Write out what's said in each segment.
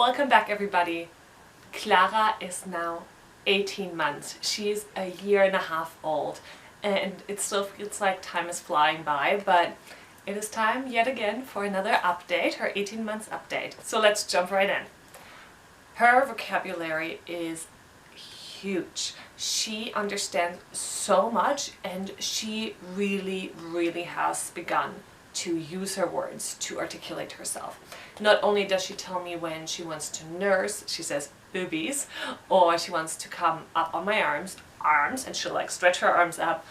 Welcome back, everybody. Clara is now 18 months. She's a year and a half old, and it still feels like time is flying by, but it is time yet again for another update, her 18 months update. So let's jump right in. Her vocabulary is huge. She understands so much, and she really has begun to use her words to articulate herself. Not only does she tell me when she wants to nurse, she says boobies, or she wants to come up on my arms, and she'll like stretch her arms up.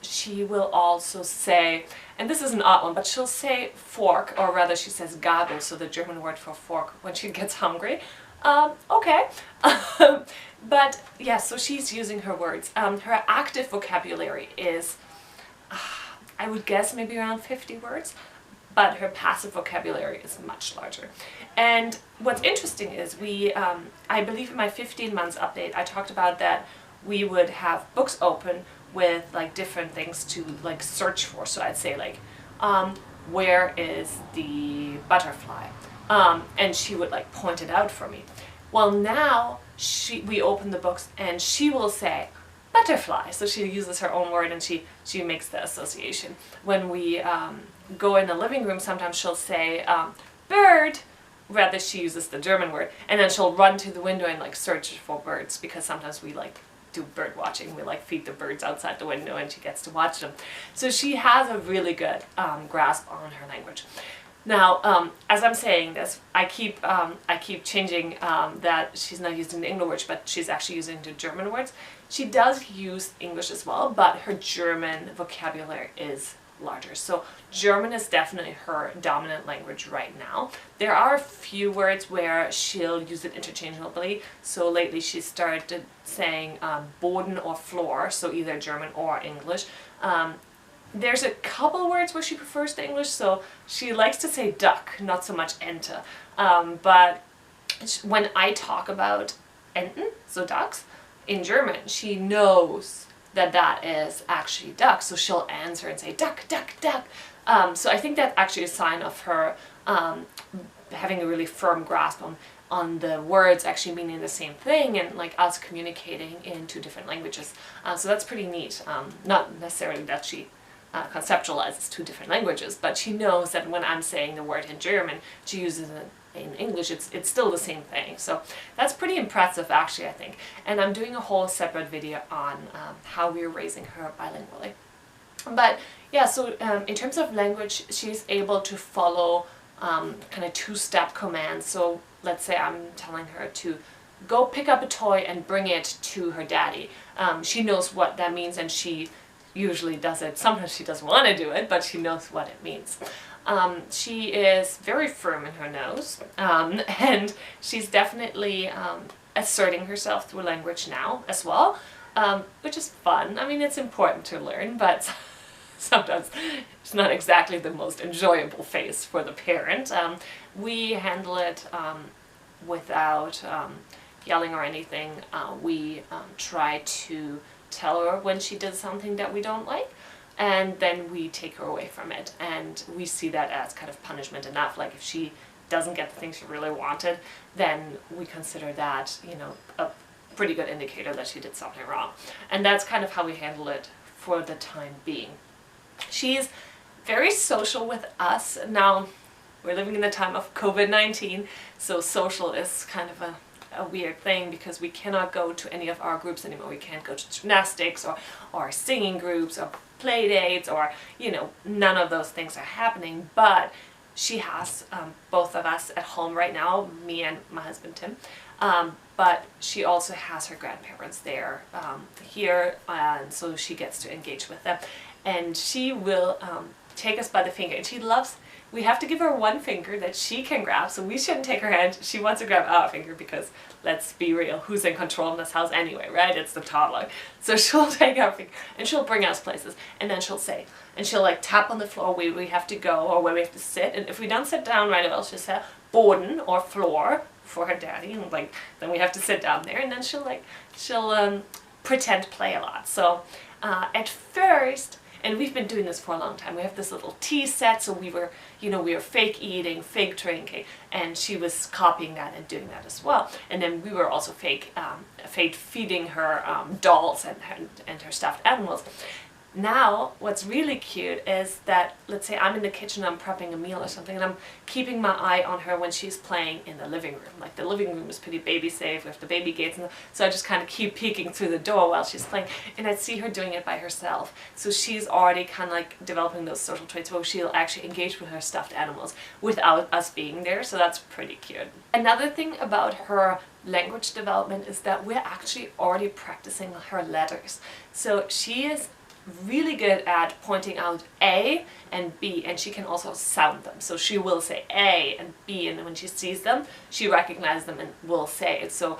She will also say, and this is an odd one, but she'll say fork, or rather she says Gabel, so the German word for fork, when she gets hungry. Okay. But yeah, so she's using her words. Her active vocabulary is, I would guess maybe around 50 words, but her passive vocabulary is much larger. And what's interesting is I believe in my 15 months update, I talked about that we would have books open with like different things to like search for. So I'd say like, where is the butterfly? And she would like point it out for me. Well, now we open the books and she will say butterfly. So she uses her own word and she makes the association. When we go in the living room, sometimes she'll say bird, rather she uses the German word, and then she'll run to the window and like search for birds, because sometimes we like do bird watching. We like feed the birds outside the window and she gets to watch them. So she has a really good grasp on her language. Now, as I'm saying this, I keep changing that she's not using the English words, but she's actually using the German words. She does use English as well, but her German vocabulary is larger. So German is definitely her dominant language right now. There are a few words where she'll use it interchangeably. So lately she started saying Boden or floor, so either German or English. There's a couple words where she prefers the English, so she likes to say duck, not so much Ente. But when I talk about Enten, so ducks, in German, she knows that that is actually duck, so she'll answer and say duck, duck, duck. So I think that's actually a sign of her having a really firm grasp on the words actually meaning the same thing, and like us communicating in two different languages. So that's pretty neat. Not necessarily that she conceptualizes two different languages, but she knows that when I'm saying the word in German, she uses it in English. It's still the same thing. So that's pretty impressive, actually, I think. And I'm doing a whole separate video on how we're raising her bilingually. But yeah, so in terms of language, she's able to follow kind of two-step commands. So let's say I'm telling her to go pick up a toy and bring it to her daddy. She knows what that means, and she usually does it. Sometimes she doesn't want to do it, but she knows what it means. She is very firm in her nose, and she's definitely asserting herself through language now as well, which is fun. I mean, it's important to learn, but sometimes it's not exactly the most enjoyable phase for the parent. We handle it without yelling or anything. We try to tell her when she does something that we don't like, and then we take her away from it, and we see that as kind of punishment enough. Like if she doesn't get the thing she really wanted, then we consider that, you know, a pretty good indicator that she did something wrong. And that's kind of how we handle it for the time being. She's very social with us. Now, we're living in the time of COVID-19, so social is kind of a weird thing, because we cannot go to any of our groups anymore. We can't go to gymnastics or singing groups or play dates, or, you know, none of those things are happening. But she has both of us at home right now, me and my husband Tim, but she also has her grandparents there here, and so she gets to engage with them, and she will take us by the finger, and she loves. We have to give her one finger that she can grab, so we shouldn't take her hand. She wants to grab our finger because, let's be real, who's in control in this house anyway, right? It's the toddler. So she'll take our finger and she'll bring us places, and then she'll say, and she'll like tap on the floor where we have to go or where we have to sit, and if we don't sit down right away, she'll say Boden or floor for her daddy, and like then we have to sit down there, and then she'll pretend play a lot. So at first And we've been doing this for a long time. We have this little tea set, so we were fake eating, fake drinking, and she was copying that and doing that as well. And then we were also fake feeding her dolls and her stuffed animals. Now, what's really cute is that, let's say I'm in the kitchen, I'm prepping a meal or something, and I'm keeping my eye on her when she's playing in the living room. Like, the living room is pretty baby safe, we have the baby gates, and so I just kind of keep peeking through the door while she's playing, and I see her doing it by herself. So she's already kind of like developing those social traits where she'll actually engage with her stuffed animals without us being there, so that's pretty cute. Another thing about her language development is that we're actually already practicing her letters. So she is really good at pointing out A and B, and she can also sound them. So she will say A and B, and when she sees them, she recognizes them and will say it. So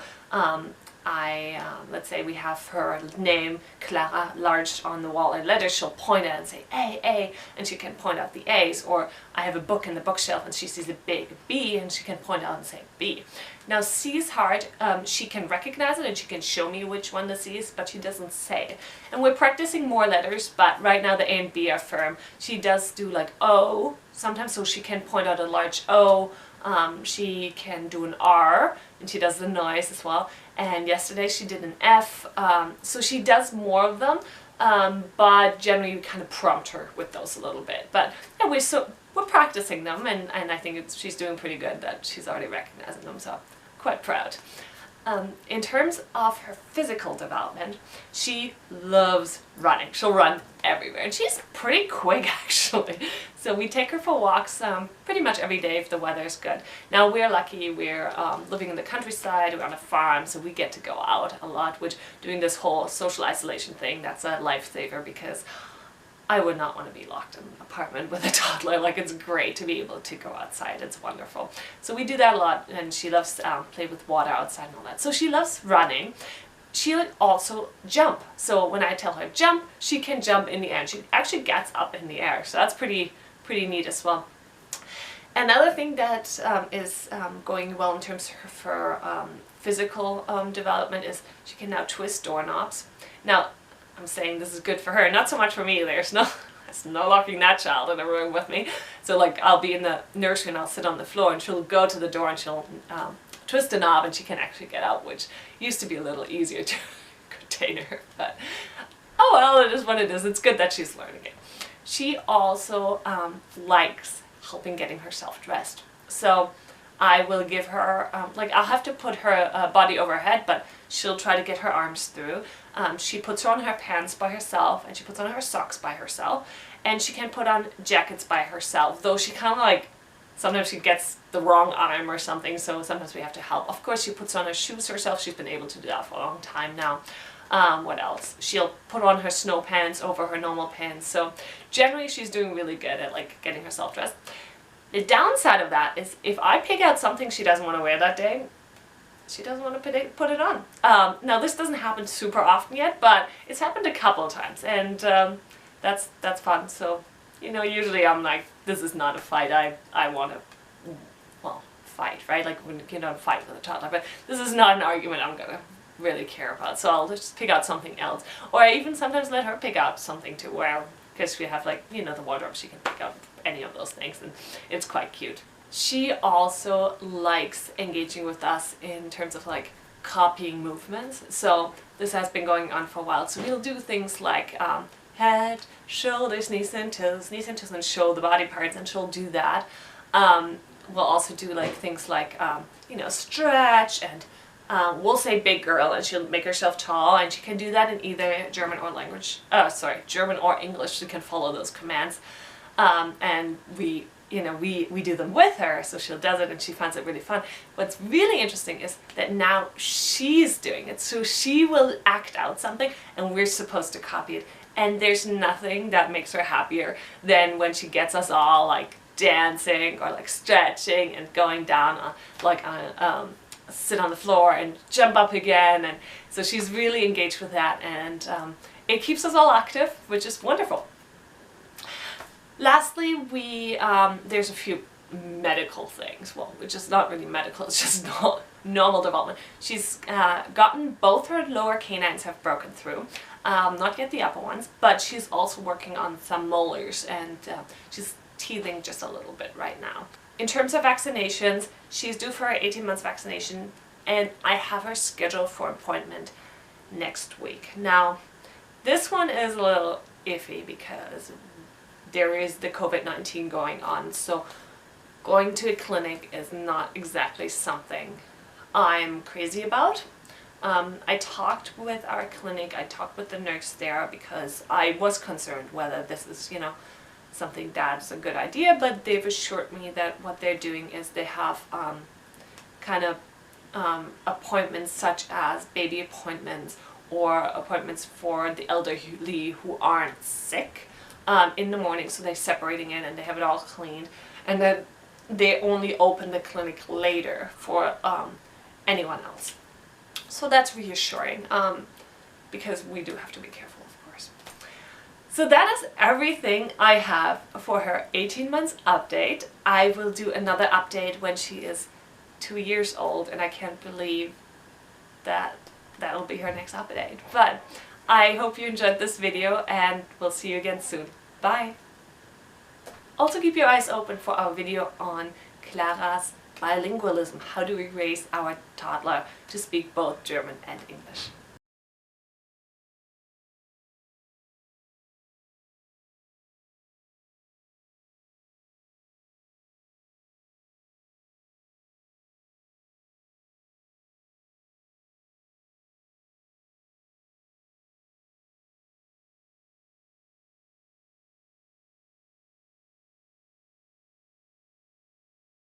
let's say we have her name Clara large on the wall in letters, she'll point at it and say A, and she can point out the A's. Or I have a book in the bookshelf and she sees a big B and she can point out and say B. Now C is hard. She can recognize it and she can show me which one the C is, but she doesn't say it. And we're practicing more letters, but right now the A and B are firm. She does do like O sometimes, so she can point out a large O. She can do an R, and she does the noise as well. And yesterday she did an F, so she does more of them, but generally we kind of prompt her with those a little bit. But yeah, we're practicing them, and I think she's doing pretty good that she's already recognizing them, so quite proud. In terms of her physical development, she loves running. She'll run everywhere, and she's pretty quick actually. So we take her for walks pretty much every day if the weather is good. Now we're lucky, we're living in the countryside, we're on a farm, so we get to go out a lot, which doing this whole social isolation thing, that's a lifesaver, because I would not want to be locked in an apartment with a toddler. Like, it's great to be able to go outside. It's wonderful. So we do that a lot, and she loves to play with water outside and all that. So she loves running. She'll also jump. So when I tell her jump, she can jump in the air. She actually gets up in the air. So that's pretty neat as well. Another thing that is going well in terms of her physical development is she can now twist doorknobs. Now, I'm saying this is good for her, not so much for me. There's no locking that child in a room with me. So like, I'll be in the nursery and I'll sit on the floor and she'll go to the door and she'll twist a knob and she can actually get out, which used to be a little easier to contain her. But oh well, it is what it is. It's good that she's learning it. She also likes helping getting herself dressed. So I will give her, like, I'll have to put her body over her head, but she'll try to get her arms through. She puts on her pants by herself, and she puts on her socks by herself, and she can put on jackets by herself, though she kind of like, sometimes she gets the wrong arm or something, so sometimes we have to help. Of course, she puts on her shoes herself. She's been able to do that for a long time now. What else? She'll put on her snow pants over her normal pants, so generally she's doing really good at like getting herself dressed. The downside of that is if I pick out something she doesn't want to wear that day, she doesn't want to put it on. Now this doesn't happen super often yet, but it's happened a couple of times, and that's fun. So, you know, usually I'm like, this is not a fight. I want to, well, fight, right? Like when you know, fight with a toddler, but this is not an argument I'm gonna really care about. So I'll just pick out something else, or I even sometimes let her pick out something to wear, because we have, like, you know, the wardrobe. She can pick out any of those things, and it's quite cute. She also likes engaging with us in terms of like copying movements. So this has been going on for a while. So we'll do things like head, shoulders, knees and toes, and show the body parts, and she'll do that. We'll also do like things like you know, stretch, and we'll say big girl, and she'll make herself tall, and she can do that in either German or German or English. She can follow those commands, and we do them with her, so she does it and she finds it really fun. What's really interesting is that now she's doing it, so she will act out something and we're supposed to copy it, and there's nothing that makes her happier than when she gets us all like dancing or like stretching and going down sit on the floor and jump up again, and so she's really engaged with that, and it keeps us all active, which is wonderful. Lastly, there's a few medical things, well, which is not really medical, it's just normal development. She's gotten both her lower canines have broken through. not yet the upper ones, but she's also working on some molars, and she's teething just a little bit right now. In terms of vaccinations, she's due for her 18 months vaccination, and I have her scheduled for appointment next week. Now, this one is a little iffy because there is the COVID-19 going on, so going to a clinic is not exactly something I'm crazy about. I talked with our clinic, I talked with the nurse there because I was concerned whether this is, something that's a good idea, but they've assured me that what they're doing is they have appointments such as baby appointments or appointments for the elderly who aren't sick in the morning, so they're separating it and they have it all cleaned, and then they only open the clinic later for anyone else. So that's reassuring, because we do have to be careful, of course. So that is everything I have for her 18 months update. I will do another update when she is 2 years old, and I can't believe that that'll be her next update. But I hope you enjoyed this video, and we'll see you again soon. Bye! Also keep your eyes open for our video on Clara's bilingualism. How do we raise our toddler to speak both German and English?